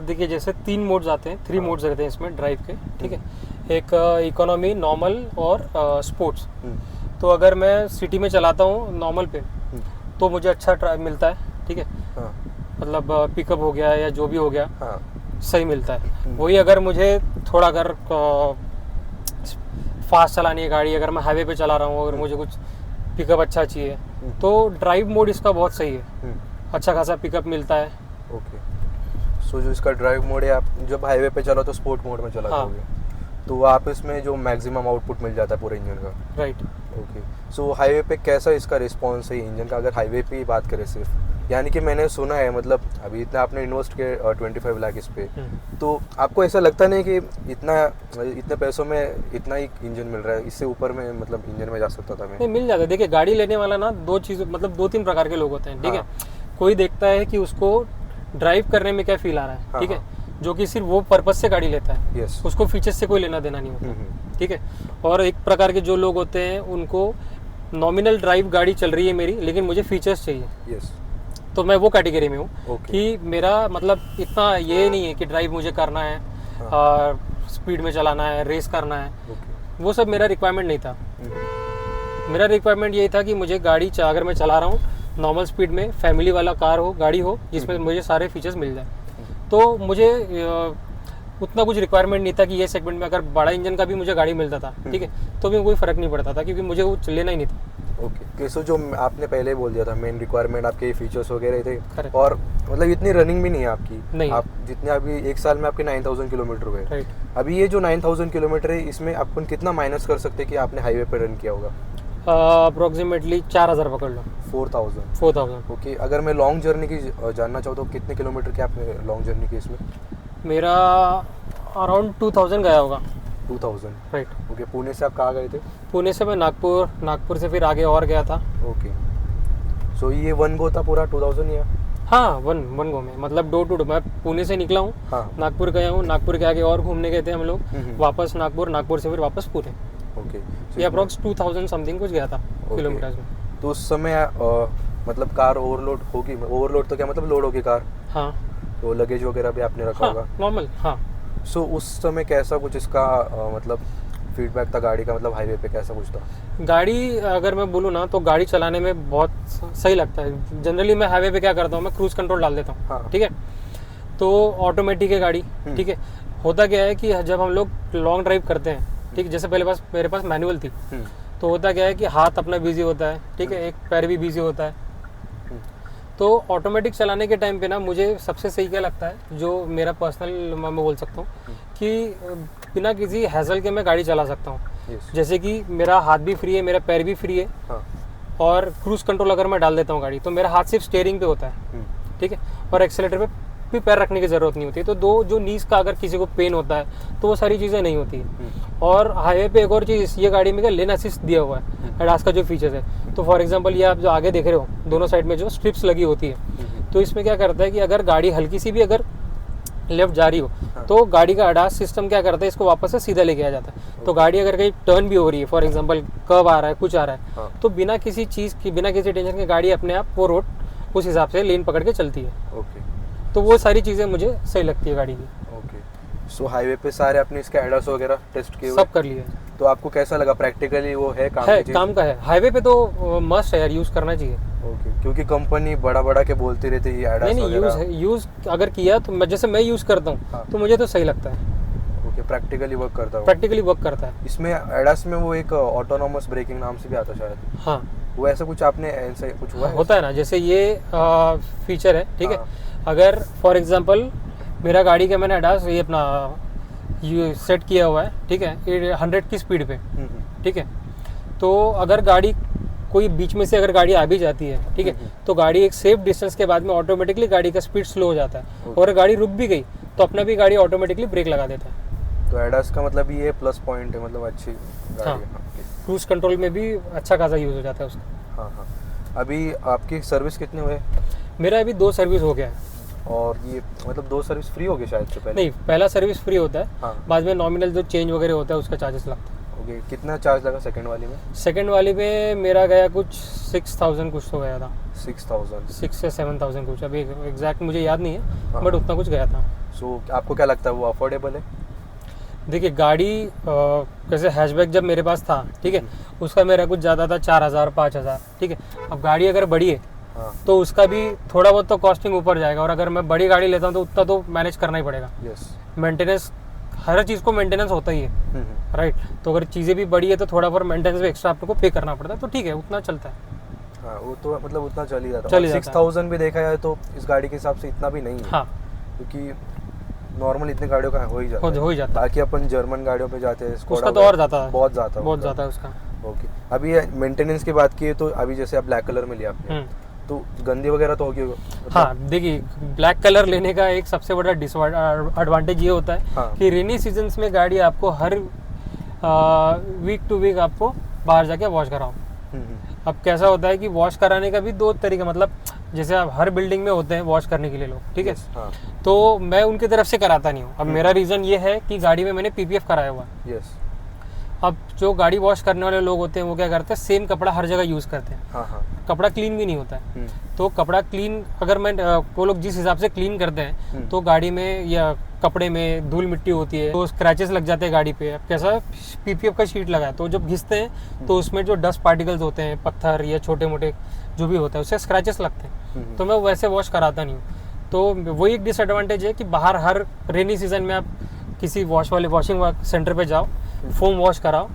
[SPEAKER 1] देखिए जैसे 3 मोड्स आते हैं, 3 मोड्स रहते हैं इसमें ड्राइव के, ठीक है, एक इकोनॉमी, नॉर्मल और स्पोर्ट्स। तो अगर मैं सिटी में चलाता हूँ नॉर्मल पे तो मुझे अच्छा मिलता है, ठीक है, मतलब पिकअप हो गया या जो भी हो गया, सही मिलता है। वही अगर मुझे थोड़ा अगर फास्ट चलानी है गाड़ी, अगर मैं हाईवे पे चला रहा हूँ, अगर मुझे कुछ पिकअप अच्छा चाहिए तो ड्राइव मोड इसका बहुत सही है, अच्छा खासा पिकअप मिलता है।
[SPEAKER 2] ओके, सो जो इसका ड्राइव मोड है, आप जब हाईवे पे चलो तो स्पोर्ट मोड में चला जाओगे, तो आप इसमें जो मैक्सिमम आउटपुट मिल जाता है पूरे इंजन का,
[SPEAKER 1] राइट।
[SPEAKER 2] ओके, सो हाईवे पे कैसा इसका रिस्पॉन्स है इंजन का, अगर हाईवे पे ही बात करें सिर्फ? यानी कि मैंने सुना है, मतलब अभी इतना आपने इन्वेस्ट किया 25 लाख इस पे, तो आपको ऐसा लगता नहीं कि इतने पैसों में इतना ही इंजन मिल रहा है, इससे ऊपर में मतलब इंजन में जा सकता था मैं?
[SPEAKER 1] नहीं, मिल जाता है। देखिए गाड़ी लेने वाला ना 2-3 प्रकार के लोग होते हैं, ठीक है। कोई देखता है कि उसको ड्राइव करने में क्या फील आ रहा है, ठीक है, जो कि सिर्फ वो पर्पज से गाड़ी लेता है, उसको फीचर्स से कोई लेना देना नहीं होता, ठीक है। और एक प्रकार के जो लोग होते हैं उनको नॉमिनल ड्राइव गाड़ी चल रही है मेरी, लेकिन मुझे फीचर्स चाहिए, तो मैं वो कैटेगरी में हूँ कि मेरा मतलब इतना ये नहीं है कि ड्राइव मुझे करना है, स्पीड में चलाना है, रेस करना है,
[SPEAKER 2] ओके।
[SPEAKER 1] वो सब मेरा रिक्वायरमेंट नहीं था। मेरा रिक्वायरमेंट यही था कि मुझे गाड़ी अगर मैं चला रहा हूँ नॉर्मल स्पीड में, फैमिली वाला कार हो, गाड़ी हो जिसमें मुझे सारे फीचर्स मिल जाए। तो मुझे उतना कुछ रिक्वायरमेंट नहीं था कि ये सेगमेंट में अगर बड़ा इंजन का भी मुझे गाड़ी मिलता था, ठीक है, तो भी कोई फ़र्क नहीं पड़ता था, क्योंकि मुझे वो लेना ही नहीं था।
[SPEAKER 2] ओके। सो जो आपने पहले बोल दिया था मेन रिक्वायरमेंट आपके फीचर्स वगैरह थे,
[SPEAKER 1] Correct.
[SPEAKER 2] और मतलब इतनी रनिंग भी नहीं है आपकी,
[SPEAKER 1] नहीं।
[SPEAKER 2] आप जितने अभी एक साल में आपके 9000 किलोमीटर हुए,
[SPEAKER 1] राइट।
[SPEAKER 2] अभी ये जो 9000 किलोमीटर है इसमें अपन कितना माइनस कर सकते हैं कि आपने हाईवे पे रन किया होगा?
[SPEAKER 1] अप्रोक्सीमेटली 4000 पकड़ लो।
[SPEAKER 2] 4000। ओके। अगर मैं लॉन्ग जर्नी की जानना चाहूँ तो कितने किलोमीटर की आपने लॉन्ग जर्नी की इसमें?
[SPEAKER 1] मेरा अराउंड 2000 गया होगा।
[SPEAKER 2] 2000।
[SPEAKER 1] राइट।
[SPEAKER 2] ओके। पुणे से आप कहाँ गए थे?
[SPEAKER 1] पुणे से मैं नागपुर से फिर आगे और गया था।
[SPEAKER 2] ओके। सो ये वन गो था पूरा 2000 या?
[SPEAKER 1] हाँ, वन गो में, मतलब डोर टू डोर। मैं पुणे से निकला हूँ,
[SPEAKER 2] हाँ।
[SPEAKER 1] नागपुर गया हूँ, नागपुर के आगे और घूमने गए थे हम लोग, वापस नागपुर से फिर वापस पुणे।
[SPEAKER 2] ओके।
[SPEAKER 1] ये अप्रॉक्स 2000 समथिंग कुछ गया था किलोमीटर्स में।
[SPEAKER 2] तो उस समय मतलब कार ओवरलोड होगी, ओवरलोड तो क्या मतलब लोड होगी कार,
[SPEAKER 1] हाँ।
[SPEAKER 2] तो लगेज वगैरह भी आपने रखा होगा?
[SPEAKER 1] नॉर्मल, हाँ।
[SPEAKER 2] सो उस समय कैसा कुछ इसका मतलब फीडबैक था गाड़ी का, मतलब हाईवे पे कैसा कुछ था?
[SPEAKER 1] गाड़ी अगर मैं बोलूँ ना तो गाड़ी चलाने में बहुत सही लगता है। जनरली मैं हाईवे पे क्या करता हूँ, मैं क्रूज कंट्रोल डाल देता हूँ।
[SPEAKER 2] हाँ।
[SPEAKER 1] ठीक है, तो ऑटोमेटिक है गाड़ी। ठीक है, होता क्या है कि जब हम लोग लॉन्ग ड्राइव करते हैं, ठीक है, जैसे पहले मेरे पास मैनुअल थी, तो होता क्या है कि हाथ अपना बिजी होता है, ठीक है, एक पैर भी बिजी होता है। तो ऑटोमेटिक चलाने के टाइम पे ना मुझे सबसे सही क्या लगता है, जो मेरा पर्सनल मैं बोल सकता हूँ कि बिना किसी हैसल के मैं गाड़ी चला सकता हूँ। जैसे कि मेरा हाथ भी फ्री है, मेरा पैर भी फ्री है, और क्रूज कंट्रोल अगर मैं डाल देता हूँ गाड़ी, तो मेरा हाथ सिर्फ स्टीयरिंग पे होता है, ठीक है, और एक्सेलेटर पे भी पैर रखने की ज़रूरत नहीं होती। तो जो नीज का अगर किसी को पेन होता है तो वो सारी चीज़ें नहीं होती है। और हाईवे पे एक और चीज़, ये गाड़ी में क्या लेन असिस्ट दिया हुआ है, एडास का जो फीचर्स है। तो फॉर एग्जांपल ये आप जो आगे देख रहे हो, दोनों साइड में जो स्ट्रिप्स लगी होती है, तो इसमें क्या करता है कि अगर गाड़ी हल्की सी भी अगर लेफ्ट जा रही हो, तो गाड़ी का एडास सिस्टम क्या करता है, इसको वापस से सीधा लेके आ जाता है। तो गाड़ी अगर कहीं टर्न भी हो रही है, फॉर एग्जांपल कर्व आ रहा है, कुछ आ रहा है, तो बिना किसी चीज़ की, बिना किसी टेंशन के गाड़ी अपने आप वो रोड उस हिसाब से लेन पकड़ के चलती है।
[SPEAKER 2] ओके।
[SPEAKER 1] तो वो सारी चीज़ें मुझे सही लगती है गाड़ी की।
[SPEAKER 2] ओके। सो हाईवे पे सारे अपने इसके एडास वगैरह टेस्ट किए हुए?
[SPEAKER 1] सब कर लिया।
[SPEAKER 2] तो आपको कैसा लगा प्रैक्टिकली, वो है काम
[SPEAKER 1] है,
[SPEAKER 2] की चीज़?
[SPEAKER 1] काम का है। हाईवे पे तो मस्ट है यार, यूज़ करना चाहिए।
[SPEAKER 2] ओके। क्योंकि कंपनी बड़ा के बोलती रहती है एडास
[SPEAKER 1] नहीं, यूज़ अगर किया तो जैसे मैं यूज़ करता हूँ, तो मुझे तो सही लगता है।
[SPEAKER 2] ओके। प्रैक्टिकली वर्क करता है?
[SPEAKER 1] प्रैक्टिकली वर्क करता है।
[SPEAKER 2] इसमें एडास में वो एक ऑटोनोमस ब्रेकिंग नाम से भी आता शायद।
[SPEAKER 1] हाँ,
[SPEAKER 2] वो ऐसा कुछ आपने ऐसा कुछ हुआ है?
[SPEAKER 1] होता है ना, जैसे ये फीचर है, ठीक है। अगर फॉर एग्जांपल मेरा गाड़ी का मैंने एडास ये अपना ये सेट किया हुआ है, ठीक है, 100 की स्पीड पे, ठीक है, तो अगर गाड़ी कोई बीच में से अगर गाड़ी आ भी जाती है, ठीक है, तो गाड़ी एक सेफ डिस्टेंस के बाद में ऑटोमेटिकली गाड़ी का स्पीड स्लो हो जाता है, और गाड़ी रुक भी गई तो अपना भी गाड़ी ऑटोमेटिकली ब्रेक लगा देता है।
[SPEAKER 2] तो एडास का मतलब ये प्लस पॉइंट है, मतलब अच्छी गाड़ी है।
[SPEAKER 1] क्रूज कंट्रोल में भी अच्छा खासा यूज़ हो जाता है उसका।
[SPEAKER 2] हाँ। अभी आपकी सर्विस कितने हुए?
[SPEAKER 1] मेरा अभी 2 सर्विस हो गया है।
[SPEAKER 2] और ये मतलब 2 सर्विस फ्री हो गए शायद से पहले?
[SPEAKER 1] नहीं, पहला सर्विस फ्री होता है।
[SPEAKER 2] हाँ।
[SPEAKER 1] बाद में नॉमिनल जो चेंज वगैरह होता है उसका चार्जेस लगता है।
[SPEAKER 2] ओके। कितना चार्ज लगा सेकंड वाली में?
[SPEAKER 1] सेकंड वाली में मेरा गया कुछ 6000 कुछ तो गया था।
[SPEAKER 2] 6000?
[SPEAKER 1] 6 से 7000 कुछ, अभी एग्जैक्ट मुझे याद नहीं है,
[SPEAKER 2] हाँ।
[SPEAKER 1] बट उतना कुछ गया था।
[SPEAKER 2] सो आपको क्या लगता है वो अफोर्डेबल है?
[SPEAKER 1] देखिए गाड़ी जैसे हैचबैक जब मेरे पास था, ठीक है, उसका मेरा कुछ ज़्यादा था 4000 5000, ठीक है। अब गाड़ी अगर बड़ी है तो उसका भी थोड़ा बहुत तो कॉस्टिंग ऊपर जाएगा, और अगर मैं बड़ी गाड़ी लेता हूँ तो उतना तो मैनेज करना ही पड़ेगा। मेंटेनेंस, हर चीज़ को मेंटेनेंस होता ही है, राइट। तो अगर चीज़ें भी बड़ी है तो थोड़ा बहुत मेंटेनेंस भी एक्स्ट्रा आपको पे करना पड़ता है, तो ठीक है, उतना चलता है।
[SPEAKER 2] हाँ, वो तो मतलब उतना चल ही जाता है। 6000 भी देखा जाए तो इस गाड़ी के हिसाब से इतना भी नहीं है।
[SPEAKER 1] हाँ,
[SPEAKER 2] क्योंकि नॉर्मल इतने गाड़ियों का हो ही जाता है। बाकी अपन जर्मन गाड़ियों पे जाते हैं,
[SPEAKER 1] उसका तो और जाता है,
[SPEAKER 2] बहुत ज़्यादा
[SPEAKER 1] है उसका।
[SPEAKER 2] ओके। अभी मेंटेनेंस की बात की है तो अभी जैसे आप ब्लैक कलर में लिया आपने, तो गंदी वगैरह तो होगी मतलब?
[SPEAKER 1] हाँ, देखिए ब्लैक कलर लेने का एक सबसे बड़ा एडवांटेज ये होता है कि रेनी सीजन्स में गाड़ी आपको हर वीक टू वीक आपको बाहर जाके वॉश कराओ। अब कैसा होता है कि वॉश कराने का भी 2 तरीके, मतलब जैसे आप हर बिल्डिंग में होते हैं वॉश करने के लिए लोग, ठीक है, तो मैं उनकी तरफ से कराता नहीं हूँ। अब मेरा रीज़न ये है कि गाड़ी में मैंने PPF कराया हुआ है। अब जो गाड़ी वॉश करने वाले लोग होते हैं वो क्या करते हैं, सेम कपड़ा हर जगह यूज़ करते हैं।
[SPEAKER 2] हाँ हाँ।
[SPEAKER 1] कपड़ा क्लीन भी नहीं होता है। तो कपड़ा क्लीन अगर मैं वो लोग जिस हिसाब से क्लीन करते हैं तो गाड़ी में या कपड़े में धूल मिट्टी होती है तो स्क्रैचेस लग जाते हैं गाड़ी पे। अब कैसा पीपीएफ का शीट लगा है तो जब घिसते हैं तो उसमें जो डस्ट पार्टिकल्स होते हैं, पत्थर या छोटे मोटे जो भी होता है उससे स्क्रैचेस लगते हैं। तो मैं वैसे वॉश कराता नहीं हूँ। तो वही एक डिसएडवांटेज है कि बाहर हर रेनी सीजन में आप किसी वॉशिंग सेंटर पे जाओ, फोम वॉश कराओ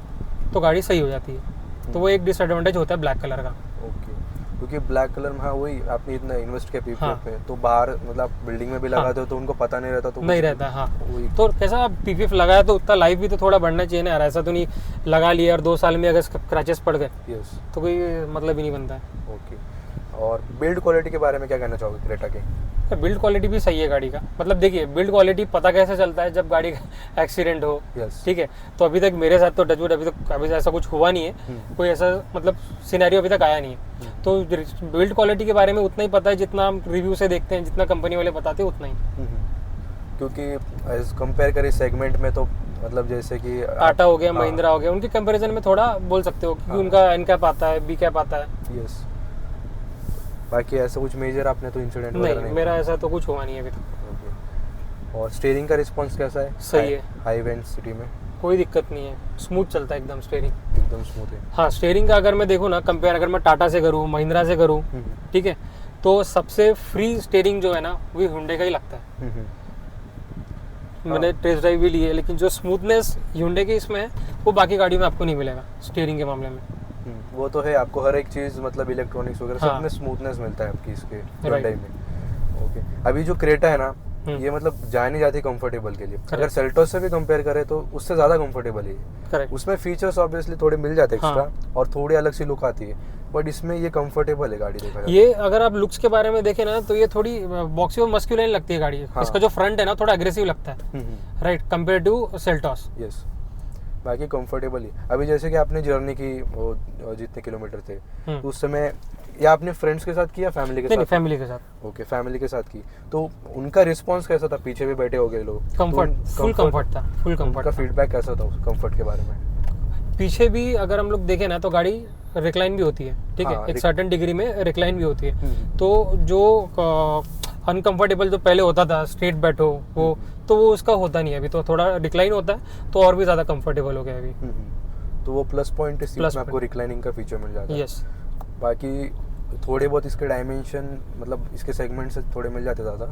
[SPEAKER 1] तो गाड़ी सही हो जाती है। तो वो एक डिसएडवांटेज होता है ब्लैक कलर का।
[SPEAKER 2] ओके, क्योंकि ब्लैक कलर में, हाँ वही, आपने इतना इन्वेस्ट किया पीपीएफ में, तो बाहर मतलब बिल्डिंग में भी लगाते हो तो उनको पता नहीं रहता, तो
[SPEAKER 1] नहीं रहता। हाँ, तो कैसा आप पीपीएफ लगाया तो उतना लाइफ भी तो थोड़ा बढ़ना चाहिए ना यार। ऐसा तो नहीं लगा लिया और 2 साल में अगर क्रैचेस पड़ गए तो कोई मतलब ही नहीं बनता है।
[SPEAKER 2] ओके, और बिल्ड क्वालिटी के बारे में क्या कहना चाहोगे क्रेटा के?
[SPEAKER 1] बिल्ड क्वालिटी भी सही है गाड़ी का। मतलब देखिए, बिल्ड क्वालिटी पता कैसे चलता है, जब गाड़ी का एक्सीडेंट हो। ठीक है, तो अभी तक मेरे साथ तो टचवुड अभी ऐसा कुछ हुआ नहीं है, कोई ऐसा मतलब सिनेरियो अभी तक आया नहीं है। तो बिल्ड क्वालिटी के बारे में उतना ही पता है जितना हम रिव्यू से देखते हैं, जितना कंपनी वाले बताते हैं उतना ही।
[SPEAKER 2] क्योंकि एज कंपेयर करें सेगमेंट में तो मतलब जैसे कि
[SPEAKER 1] टाटा हो गया, महिंद्रा हो गया, उनके कंपैरिजन में थोड़ा बोल सकते हो क्योंकि उनका एन कैप आता है, बी कैप आता है।
[SPEAKER 2] यस, बाकी ऐसा कुछ मेजर आपने तो इंसिडेंट
[SPEAKER 1] नहीं, मेरा ऐसा तो कुछ हुआ नहीं है अभी तक।
[SPEAKER 2] और स्टीयरिंग का रिस्पांस कैसा है?
[SPEAKER 1] सही है,
[SPEAKER 2] हाईवे एंड सिटी में
[SPEAKER 1] कोई दिक्कत नहीं है, स्मूथ चलता है एकदम स्टीयरिंग,
[SPEAKER 2] एकदम स्मूथ है।
[SPEAKER 1] हाँ, स्टीयरिंग का अगर मैं देखूँ ना, कंपेयर अगर मैं टाटा से करूँ, महिंद्रा से करूँ, ठीक है, तो सबसे फ्री स्टीयरिंग जो है ना वो Hyundai का ही लगता है। मैंने टेस्ट ड्राइव भी ली है, लेकिन जो स्मूथनेस Hyundai के इसमें है वो बाकी गाड़ियों में आपको नहीं मिलेगा स्टीयरिंग के मामले में।
[SPEAKER 2] वो तो है, आपको हर एक चीज़ मतलब इलेक्ट्रॉनिक्स वगैरह सब में स्मूथनेस मिलता है आपकी इसके Hyundai में। ओके, अभी जो क्रेटा है ना ये मतलब जानी जाती कंफर्टेबल के लिए। अगर सेल्टोस से भी कंपेयर करें तो उससे ज़्यादा कंफर्टेबल है। उसमें फीचर्स ऑब्वियसली थोड़े मिल जाते हैं एक्स्ट्रा और थोड़ी अलग सी लुक आती है, बट इसमें ये कंफर्टेबल है गाड़ी। देखा
[SPEAKER 1] ये अगर आप लुक्स के बारे में देखें ना तो ये थोड़ी बॉक्सी और मस्कुलाइन लगती है गाड़ी। इसका जो फ्रंट है ना थोड़ा अग्रेसिव लगता है, right, compare to Seltos.
[SPEAKER 2] Yes, बाकी कंफर्टेबल ही। अभी जैसे कि आपने जर्नी की जितने किलोमीटर थे तो उस समय या आपने फ्रेंड्स के साथ किया, फैमिली के साथ?
[SPEAKER 1] नहीं, फैमिली के साथ।
[SPEAKER 2] ओके, फैमिली के साथ की, तो उनका रिस्पांस कैसा था? पीछे भी बैठे हो गए लोग,
[SPEAKER 1] फुल कंफर्ट था, फुल कंफर्ट।
[SPEAKER 2] का फीडबैक कैसा था कंफर्ट के बारे में?
[SPEAKER 1] पीछे भी अगर हम लोग देखें ना तो गाड़ी रिक्लाइन भी होती है, ठीक है, एक सर्टेन डिग्री में रिक्लाइन भी होती है। तो जो अनकंफर्टेबल जो पहले होता था स्ट्रेट बैठो वो, तो वो उसका होता नहीं है अभी, तो थोड़ा डिक्लाइन होता है तो और भी ज़्यादा कंफर्टेबल हो गया अभी।
[SPEAKER 2] तो वो प्लस पॉइंट है, सीट में आपको रिक्लाइनिंग का फीचर मिल जाता है।
[SPEAKER 1] यस,
[SPEAKER 2] बाकी थोड़े बहुत इसके डायमेंशन मतलब इसके सेगमेंट से थोड़े मिल जाते ज़्यादा,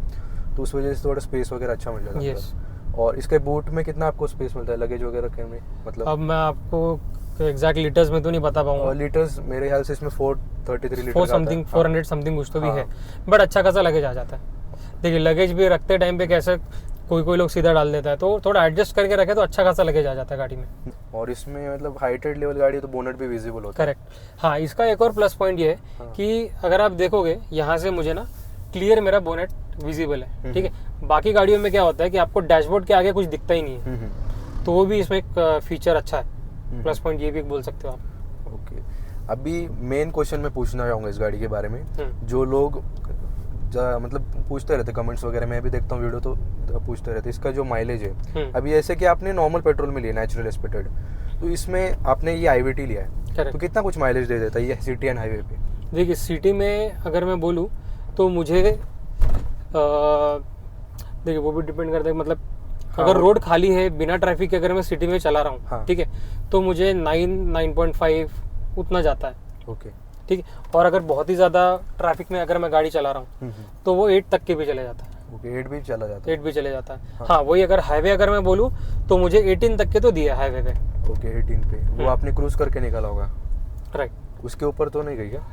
[SPEAKER 2] तो उस वजह से थोड़ा स्पेस वगैरह अच्छा मिल जाता है।
[SPEAKER 1] यस,
[SPEAKER 2] और इसके बूट में कितना आपको स्पेस मिलता है लगेज वगैरह रखने में? मतलब
[SPEAKER 1] अब मैं आपको एग्जैक्ट लीटर्स में तो नहीं बता पाऊंगा।
[SPEAKER 2] लीटर्स मेरे ख्याल से इसमें 433 लीटर
[SPEAKER 1] 400 समथिंग कुछ तो भी है, बट अच्छा खासा लगेज आ जाता है। देखिए, लगेज भी रखते टाइम पे कैसे कोई लोग सीधा डाल देता है, तो थोड़ा एडजस्ट करके रखे तो अच्छा खासा लगेज आ जाता है गाड़ी में।
[SPEAKER 2] और इसमें मतलब हाइटेड लेवल गाड़ी है तो बोनट भी विजिबल होता है।
[SPEAKER 1] करेक्ट, हाँ, इसका एक और प्लस पॉइंट ये है कि अगर आप देखोगे यहाँ से मुझे ना क्लियर मेरा बोनेट विजिबल है, ठीक है। बाकी गाड़ियों में क्या होता है कि आपको डैशबोर्ड के आगे कुछ दिखता ही नहीं है, तो वो भी इसमें एक फीचर अच्छा है, प्लस पॉइंट ये भी बोल सकते हो आप।
[SPEAKER 2] ओके, अभी मेन क्वेश्चन मैं पूछना चाहूँगा इस गाड़ी के बारे में। जो लोग मतलब पूछते रहते कमेंट्स वगैरह, मैं भी देखता हूँ वीडियो तो पूछते रहते, इसका जो माइलेज है अभी ऐसे कि आपने नॉर्मल पेट्रोल में लिया नेचुरल एस्पेक्टेड, तो इसमें आपने ये IVT लिया है, तो कितना कुछ माइलेज दे देता है ये सिटी एंड हाईवे पे?
[SPEAKER 1] देखिए, सिटी में अगर मैं बोलूँ तो मुझे देखिए वो भी डिपेंड करता है, मतलब अगर रोड खाली है बिना ट्रैफिक के अगर मैं सिटी में चला रहा हूँ, ठीक है, तो मुझे 9.5 उतना जाता है।
[SPEAKER 2] ओके,
[SPEAKER 1] ठीक है, और अगर बहुत ही ज़्यादा ट्रैफिक में अगर मैं गाड़ी चला रहा हूँ तो वो 8 तक के भी चले जाता है।
[SPEAKER 2] ओके, 8 भी चला जाता है?
[SPEAKER 1] 8 भी चले जाता है, हाँ। वही अगर हाईवे अगर मैं बोलूँ तो मुझे 18 तक के तो दिया हाईवे पे।
[SPEAKER 2] ओके, 18 पे वो आपने क्रूज करके निकाला होगा?
[SPEAKER 1] राइट,
[SPEAKER 2] उसके ऊपर तो नहीं गई क्या?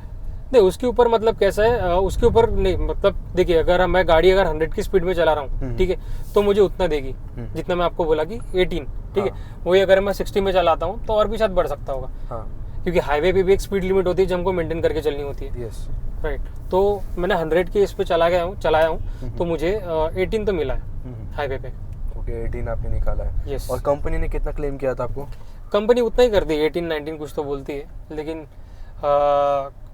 [SPEAKER 1] नहीं, उसके ऊपर मतलब कैसा है, उसके ऊपर नहीं, मतलब देखिए अगर मैं गाड़ी अगर 100 की स्पीड में चला रहा हूँ, ठीक है, तो मुझे उतना देगी जितना मैं आपको बोला कि 18, ठीक है। वही अगर मैं 60 में चलाता हूँ तो और भी शायद बढ़ सकता होगा, क्योंकि हाईवे पे भी एक स्पीड लिमिट होती है जो हमको मेंटेन करके चलनी होती है।
[SPEAKER 2] यस,
[SPEAKER 1] राइट, तो मैंने 100 के इस पे चलाया हूँ तो मुझे 18 तो मिला है हाईवे पे।
[SPEAKER 2] ओके, 18 आपने निकाला है।
[SPEAKER 1] यस,
[SPEAKER 2] और कंपनी ने कितना क्लेम किया था आपको?
[SPEAKER 1] कंपनी उतना ही करती है, 18-19 कुछ तो बोलती है, लेकिन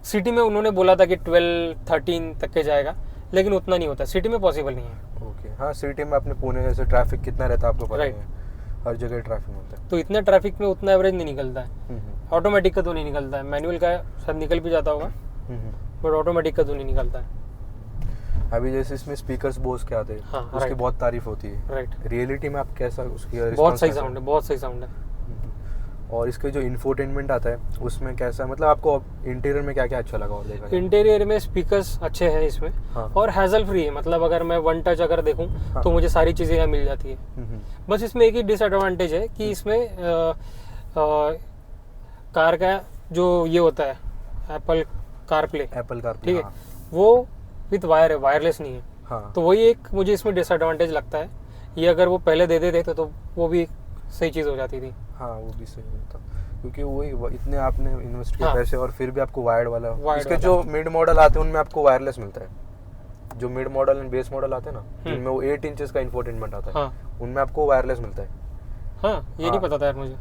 [SPEAKER 1] सिटी में उन्होंने बोला था कि 12-13 तक के जाएगा, लेकिन उतना नहीं होता, सिटी में पॉसिबल नहीं है।
[SPEAKER 2] ओके, हाँ, सिटी में अपने पुणे जैसे ट्रैफिक कितना रहता है आपको पता है, हर जगह ट्रैफिक मिलता है।
[SPEAKER 1] तो इतने ट्रैफिक में उतना एवरेज नहीं निकलता है। ऑटोमेटिक का तो नहीं निकलता है, मैनुअल का शायद निकल भी जाता होगा, बट ऑटोमेटिक का तो नहीं निकलता है।
[SPEAKER 2] अभी जैसे इसमें स्पीकर्स बोस के आते हैं,
[SPEAKER 1] हाँ,
[SPEAKER 2] उसकी
[SPEAKER 1] राइट।
[SPEAKER 2] बहुत तारीफ होती है।
[SPEAKER 1] राइट।
[SPEAKER 2] रियलिटी में आप कैसा उसकी
[SPEAKER 1] बहुत
[SPEAKER 2] response
[SPEAKER 1] सही
[SPEAKER 2] कैसा
[SPEAKER 1] साउंड है, बहुत सही साउंड है।
[SPEAKER 2] और इसके जो इंफोटेनमेंट आता है उसमें कैसा, मतलब आपको इंटीरियर में क्या क्या अच्छा लगा और देखा जाए?
[SPEAKER 1] इंटीरियर में स्पीकर्स अच्छे हैं इसमें,
[SPEAKER 2] हाँ।
[SPEAKER 1] और हैजल फ्री है। मतलब अगर मैं वन टच अगर देखूं
[SPEAKER 2] हाँ।
[SPEAKER 1] तो मुझे सारी चीज़ें यहाँ मिल जाती है। बस इसमें एक ही डिसएडवांटेज है कि इसमें कार का जो ये होता है एप्पल कारप्ले,
[SPEAKER 2] एप्पल कार,
[SPEAKER 1] ठीक है, वो विथ वायर है, वायरलेस नहीं है।
[SPEAKER 2] हाँ।
[SPEAKER 1] तो वही एक मुझे इसमें डिसएडवांटेज लगता है। ये अगर वो पहले दे देते तो वो भी सही चीज़ हो जाती थी।
[SPEAKER 2] हाँ, वो भी सही होता, क्योंकि वही इतने आपने इन्वेस्ट किए
[SPEAKER 1] हाँ।
[SPEAKER 2] पैसे और फिर भी आपको वायर्ड वाला।
[SPEAKER 1] वायर्ड
[SPEAKER 2] इसके
[SPEAKER 1] वाला।
[SPEAKER 2] जो मिड मॉडल आते हैं उनमें आपको वायरलेस मिलता है। जो mid model and base model आते हैं ना, जिनमें वो 8 इंचेस का इंफोटेनमेंट आता है,
[SPEAKER 1] हाँ।
[SPEAKER 2] उनमें आपको वायरलेस मिलता है।
[SPEAKER 1] हाँ, ये नहीं
[SPEAKER 2] हाँ।
[SPEAKER 1] पता था यार मुझे।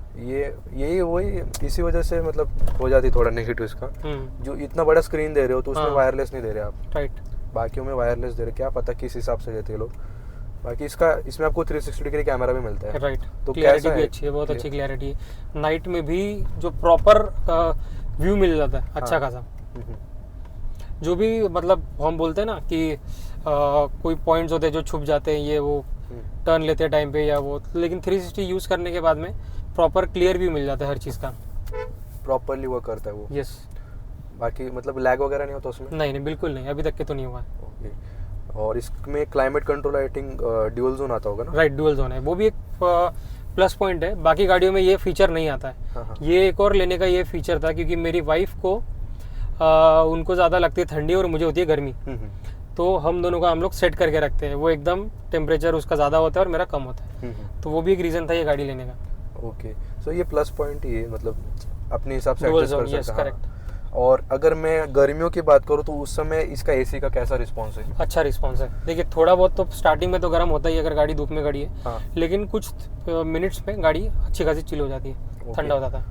[SPEAKER 2] यही वही इसी वजह से मतलब हो जाती थोड़ा नेगेटिव इसका। जो इतना बड़ा स्क्रीन दे रहे हो तो उसमें
[SPEAKER 1] हाँ।
[SPEAKER 2] वायरलेस नहीं दे रहे आप,
[SPEAKER 1] राइट।
[SPEAKER 2] बाकियों में वायरलेस दे रहे, क्या पता किस हिसाब से देते हैं लोग। बाकी इसमें आपको 360 डिग्री कैमरा भी मिलता है।
[SPEAKER 1] राइट।
[SPEAKER 2] तो
[SPEAKER 1] क्लैरिटी
[SPEAKER 2] कैसा
[SPEAKER 1] भी
[SPEAKER 2] है?
[SPEAKER 1] अच्छी है, बहुत अच्छी क्लैरिटी है। नाइट में भी जो प्रॉपर व्यू मिल जाता है अच्छा खासा। जो भी मतलब हम बोलते हैं ना कि कोई पॉइंट्स होते हैं जो छुप जाते हैं, ये वो टर्न लेते टाइम पे या वो, लेकिन 360 यूज़ करने के बाद में प्रॉपर क्लियर व्यू मिल जाता है हर चीज़ का।
[SPEAKER 2] प्रॉपरली वर्क करता है वो।
[SPEAKER 1] यस।
[SPEAKER 2] बाकी मतलब लैग वगैरह नहीं होता उसमें?
[SPEAKER 1] नहीं, बिल्कुल नहीं, अभी तक के तो नहीं हुआ है।
[SPEAKER 2] ओके। और इसमें climate control I think dual zone आता होगा ना?
[SPEAKER 1] राइट, डुअल जोन है, वो भी एक प्लस पॉइंट है। बाकी गाड़ियों में ये फीचर नहीं आता है।
[SPEAKER 2] हाँ, हाँ।
[SPEAKER 1] ये एक और लेने का ये फीचर था, क्योंकि मेरी वाइफ को उनको ज़्यादा लगती है ठंडी और मुझे होती है गर्मी। तो हम दोनों का हम लोग सेट करके रखते हैं, वो एकदम टेम्परेचर उसका ज़्यादा होता है और मेरा कम होता है। तो वो भी एक रीज़न था ये गाड़ी लेने का।
[SPEAKER 2] ओके, सो ये प्लस पॉइंट ही है, मतलब अपने हिसाब से
[SPEAKER 1] डुअल
[SPEAKER 2] एडजस्ट
[SPEAKER 1] जोन,
[SPEAKER 2] कर
[SPEAKER 1] यस,
[SPEAKER 2] सकते हैं।
[SPEAKER 1] करेक्ट।
[SPEAKER 2] और अगर मैं गर्मियों की बात करूँ तो उस समय इसका एसी का कैसा रिस्पॉन्स है?
[SPEAKER 1] अच्छा रिस्पॉन्स है। देखिए, थोड़ा बहुत तो स्टार्टिंग में तो गर्म होता ही है अगर गाड़ी धूप में खड़ी है,
[SPEAKER 2] हाँ।
[SPEAKER 1] लेकिन कुछ मिनट्स में गाड़ी अच्छी खासी चिल हो जाती है, ठंडा हो जाता है।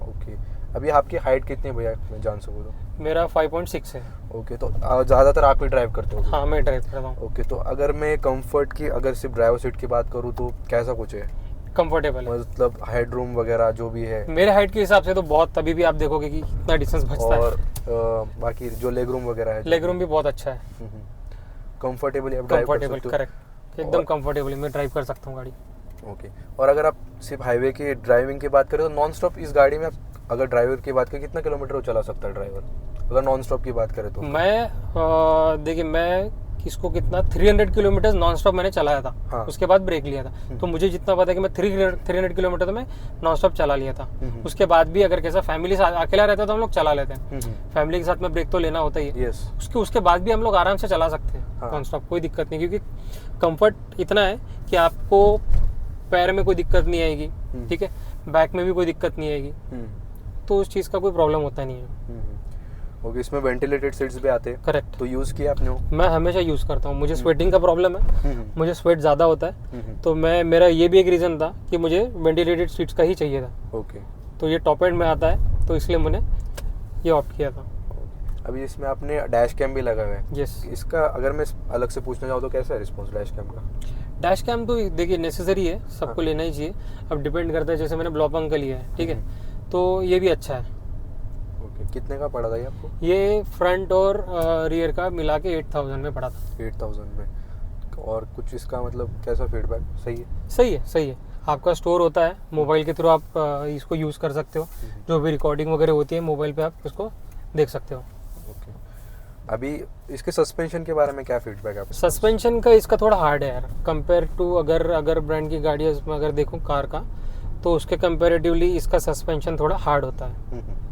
[SPEAKER 2] ओके। अभी आपकी हाइट कितनी है भैया, मैं जान सकूँ तो?
[SPEAKER 1] मेरा 5.6 है।
[SPEAKER 2] ओके, तो ज़्यादातर आप ही ड्राइव करते हो?
[SPEAKER 1] हाँ, मैं ड्राइव करता हूँ।
[SPEAKER 2] ओके, तो अगर मैं कंफर्ट की, अगर सिर्फ ड्राइवर सीट की बात करूँ तो कैसा कुछ है?
[SPEAKER 1] कंफर्टेबल है,
[SPEAKER 2] मतलब हेडरूम वगैरह जो भी है?
[SPEAKER 1] मेरे हाइट के हिसाब से तो बहुत, तभी भी आप देखोगे कि कितना डिस्टेंस बचता
[SPEAKER 2] और
[SPEAKER 1] है।
[SPEAKER 2] बाकी जो लेग रूम वगैरह है?
[SPEAKER 1] लेग रूम भी बहुत अच्छा है,
[SPEAKER 2] कंफर्टेबली आप ड्राइव कर
[SPEAKER 1] कंफर्टेबल,
[SPEAKER 2] सकते हो?
[SPEAKER 1] करेक्ट, एकदम कंफर्टेबली मैं ड्राइव कर सकता हूँ गाड़ी।
[SPEAKER 2] ओके। और अगर आप सिर्फ हाईवे की ड्राइविंग की बात करें तो नॉन स्टॉप इस गाड़ी में अगर ड्राइवर की बात करें कितना किलोमीटर वो चला सकता है ड्राइवर, अगर नॉन स्टॉप की बात करें तो?
[SPEAKER 1] मैं देखिए, मैं इसको कितना 300 किलोमीटर नॉन स्टॉप मैंने चलाया था।
[SPEAKER 2] हाँ।
[SPEAKER 1] उसके बाद ब्रेक लिया था। तो मुझे जितना पता है कि मैं 300 किलोमीटर तो मैं नॉन स्टॉप चला लिया था। उसके बाद भी अगर कैसा फैमिली साथ अकेला रहता तो हम लोग चला लेते हैं, फैमिली के साथ में ब्रेक तो लेना होता ही है।
[SPEAKER 2] यस।
[SPEAKER 1] उसके बाद भी हम लोग आराम से चला सकते हैं
[SPEAKER 2] हाँ।
[SPEAKER 1] नॉन स्टॉप, कोई दिक्कत नहीं, क्योंकि कंफर्ट इतना है कि आपको पैर में कोई दिक्कत नहीं आएगी, ठीक है, बैक में भी कोई दिक्कत नहीं आएगी, तो उस चीज़ का कोई प्रॉब्लम होता नहीं है।
[SPEAKER 2] ओके, इसमें वेंटिलेटेड सीट्स भी आते हैं?
[SPEAKER 1] करेक्ट।
[SPEAKER 2] तो यूज़ किया आपने वो?
[SPEAKER 1] मैं हमेशा यूज़ करता हूँ, मुझे स्वेटिंग का प्रॉब्लम है, मुझे स्वेट ज़्यादा होता है, तो मेरा ये भी एक रीज़न था कि मुझे वेंटिलेटेड सीट्स का ही चाहिए था।
[SPEAKER 2] ओके।
[SPEAKER 1] तो ये टॉप एंड में आता है, तो इसलिए मैंने ये ऑप्ट किया था।
[SPEAKER 2] अभी इसमें आपने डैश कैम भी लगा हुआ है?
[SPEAKER 1] यस।
[SPEAKER 2] इसका अगर मैं अलग से पूछना चाहूँ तो कैसा है रिस्पॉन्स डैश कैम का?
[SPEAKER 1] डैश कैम तो देखिए नेसेसरी है, सबको लेना ही चाहिए। अब डिपेंड करता है, जैसे मैंने ब्लॉपंग का लिया है, ठीक है, तो ये भी अच्छा है।
[SPEAKER 2] ओके, कितने का पड़ा था ये आपको?
[SPEAKER 1] ये फ्रंट और रियर का मिला के 8000 में पड़ा था।
[SPEAKER 2] 8000 में? और कुछ इसका मतलब कैसा फीडबैक? सही है?
[SPEAKER 1] सही है, सही है। आपका स्टोर होता है, मोबाइल के थ्रू आप इसको यूज़ कर सकते हो, जो भी रिकॉर्डिंग वगैरह होती है मोबाइल पे आप उसको देख सकते हो।
[SPEAKER 2] ओके। अभी इसके सस्पेंशन के बारे में क्या फीडबैक है आपका?
[SPEAKER 1] सस्पेंशन का इसका थोड़ा हार्ड है यार, कंपेयर टू अगर ब्रांड की गाड़ी है उसमें अगर देखूँ कार का, तो उसके कंपेरेटिवली इसका सस्पेंशन थोड़ा हार्ड होता है।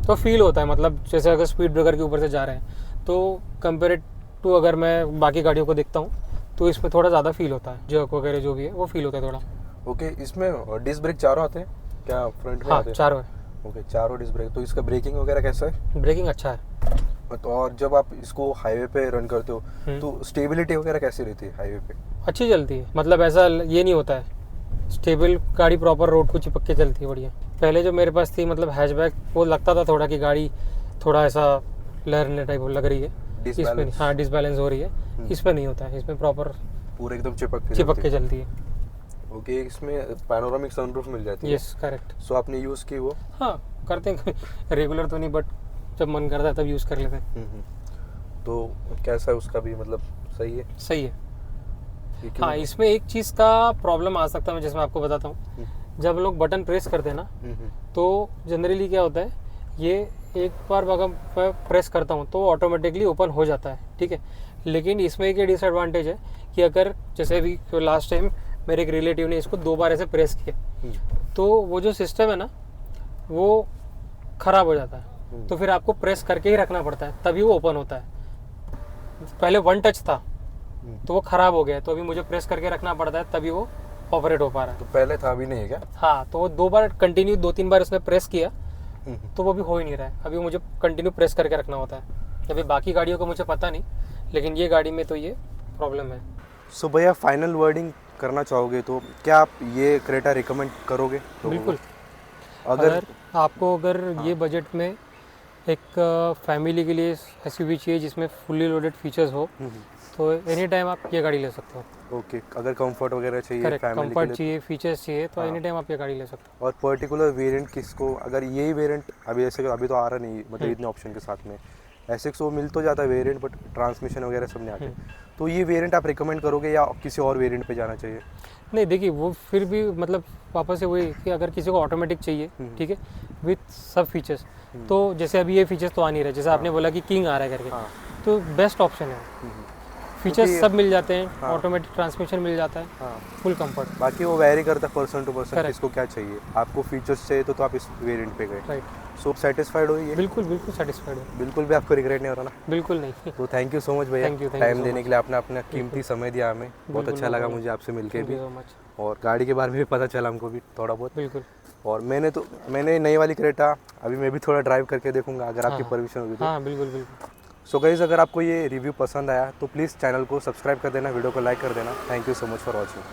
[SPEAKER 1] तो फील होता है, मतलब जैसे अगर स्पीड ब्रेकर के ऊपर से जा रहे हैं तो कंपेयर टू अगर मैं बाकी गाड़ियों को देखता हूँ तो इसमें थोड़ा ज़्यादा फील होता है, जर्क वगैरह जो भी है वो फील होता है थोड़ा।
[SPEAKER 2] ओके, इसमें डिस्क ब्रेक चारों आते हैं क्या फ्रंट में?
[SPEAKER 1] हाँ,
[SPEAKER 2] आते हैं?
[SPEAKER 1] चारों है।
[SPEAKER 2] ओके, चारों डिस्क ब्रेक। तो इसका ब्रेकिंग वगैरह कैसा है?
[SPEAKER 1] ब्रेकिंग अच्छा है।
[SPEAKER 2] तो और जब आप इसको हाईवे पे रन करते हो तो स्टेबिलिटी वगैरह कैसी रहती है हाईवे पे?
[SPEAKER 1] अच्छी चलती है, मतलब ऐसा ये नहीं होता है, स्टेबल गाड़ी प्रॉपर रोड को चिपक के चलती है बढ़िया। पहले जो मेरे पास थी मतलब हैचबैक, वो लगता था थोड़ा कि गाड़ी थोड़ा ऐसा लहरने टाइप लग रही है, इसमें नहीं। हाँ, डिसबैलेंस हो रही है, इसमें नहीं होता है, इसमें प्रॉपर
[SPEAKER 2] पूरे एकदम चिपक के
[SPEAKER 1] चलती है।
[SPEAKER 2] ओके, इसमें पैनोरामिक सनरूफ मिल जाती है।
[SPEAKER 1] Yes correct.
[SPEAKER 2] सो आपने यूज़ की वो?
[SPEAKER 1] हाँ करते हैं रेगुलर तो नहीं, बट जब मन करता है तब यूज़ कर लेते हैं।
[SPEAKER 2] तो कैसा है उसका भी, मतलब सही है?
[SPEAKER 1] सही है।
[SPEAKER 2] ये क्यों?
[SPEAKER 1] हाँ इसमें एक चीज़ का प्रॉब्लम आ सकता है, मैं जिसमें आपको बताता हूँ। जब लोग बटन प्रेस करते हैं ना, तो जनरली क्या होता है, ये एक बार अगर मैं प्रेस करता हूँ तो ऑटोमेटिकली ओपन हो जाता है, ठीक है। लेकिन इसमें एक डिसएडवांटेज है कि अगर जैसे अभी लास्ट टाइम मेरे एक रिलेटिव ने इसको 2 बार ऐसे प्रेस किया, तो वो जो सिस्टम है ना वो ख़राब हो जाता है। तो फिर आपको प्रेस करके ही रखना पड़ता है, तभी वो ओपन होता है। पहले 1 टच था तो वो ख़राब हो गया, तो अभी मुझे प्रेस करके रखना पड़ता है, तभी वो ऑपरेट हो पा रहा है।
[SPEAKER 2] तो पहले था, अभी नहीं है क्या?
[SPEAKER 1] हाँ तो वो 2 बार कंटिन्यू 2-3 बार उसने प्रेस किया तो वो भी हो ही नहीं रहा है। अभी मुझे कंटिन्यू प्रेस करके रखना होता है। अभी बाकी गाड़ियों का मुझे पता नहीं, लेकिन ये गाड़ी में तो ये प्रॉब्लम है।
[SPEAKER 2] सो भैया फाइनल वर्डिंग करना चाहोगे तो क्या आप ये क्रेटा रिकमेंड करोगे लोगों को?
[SPEAKER 1] बिल्कुल।
[SPEAKER 2] अगर
[SPEAKER 1] आपको ये बजट में एक फैमिली के लिए एसयूवी चाहिए जिसमें फुल्ली लोडेड फीचर्स हो, तो एनी टाइम आप ये गाड़ी ले सकते हो।
[SPEAKER 2] ओके, अगर कंफर्ट वगैरह चाहिए,
[SPEAKER 1] करेक्ट,
[SPEAKER 2] फैमिली के
[SPEAKER 1] कंफर्ट
[SPEAKER 2] लिए,
[SPEAKER 1] चाहिए, फीचर्स चाहिए, तो एनी टाइम आप ये गाड़ी ले सकते हो।
[SPEAKER 2] और पर्टिकुलर वेरिएंट किसको, अगर यही वेरिएंट अभी जैसे अभी तो आ रहा नहीं, मतलब इतने ऑप्शन के साथ में एसएक्स वो मिल तो जाता है वेरिएंट, बट ट्रांसमिशन वगैरह सब नहीं आते, तो ये वेरिएंट आप रिकमेंड करोगे या किसी और वेरिएंट पे जाना चाहिए?
[SPEAKER 1] नहीं देखिए, वो फिर भी मतलब वापस से वही कि अगर किसी को ऑटोमेटिक चाहिए, ठीक है, विथ सब फीचर्स, तो जैसे अभी ये फीचर्स तो आ नहीं रहे, जैसे आपने बोला कि किंग आ रहा है करके, तो बेस्ट ऑप्शन है। फीचर्स सब मिल जाते हैं, ऑटोमेटिक ट्रांसमिशन मिल जाता है, फुल कंफर्ट।
[SPEAKER 2] बाकी वो वेरी करता है पर्सन टू पर्सन, किसको क्या चाहिए। आपको फीचर्स चाहिए तो आप इस वेरिएंट पे गए,
[SPEAKER 1] राइट।
[SPEAKER 2] सो सेटिस्फाइड हो ये?
[SPEAKER 1] बिल्कुल बिल्कुल सेटिस्फाइड हो,
[SPEAKER 2] बिल्कुल भी आपको रिग्रेट नहीं हो रहा ना?
[SPEAKER 1] बिल्कुल नहीं।
[SPEAKER 2] तो थैंक यू सो मच भैया,
[SPEAKER 1] Thank you
[SPEAKER 2] टाइम
[SPEAKER 1] so
[SPEAKER 2] देने
[SPEAKER 1] much।
[SPEAKER 2] के लिए, आपने अपना कीमती समय दिया हमें, बहुत अच्छा लगा मुझे आपसे मिलके भी,
[SPEAKER 1] Thank you so much।
[SPEAKER 2] और गाड़ी के बारे में भी पता चला हमको भी थोड़ा बहुत।
[SPEAKER 1] बिल्कुल।
[SPEAKER 2] और मैंने नई वाली क्रेटा अभी मैं भी थोड़ा ड्राइव करके देखूंगा, अगर आपकी परमिशन होगी तो।
[SPEAKER 1] हाँ बिल्कुल बिल्कुल।
[SPEAKER 2] सो गाइस, अगर आपको ये रिव्यू पसंद आया तो प्लीज़ चैनल को सब्सक्राइब कर देना, वीडियो को लाइक कर देना। Thank you so much for watching.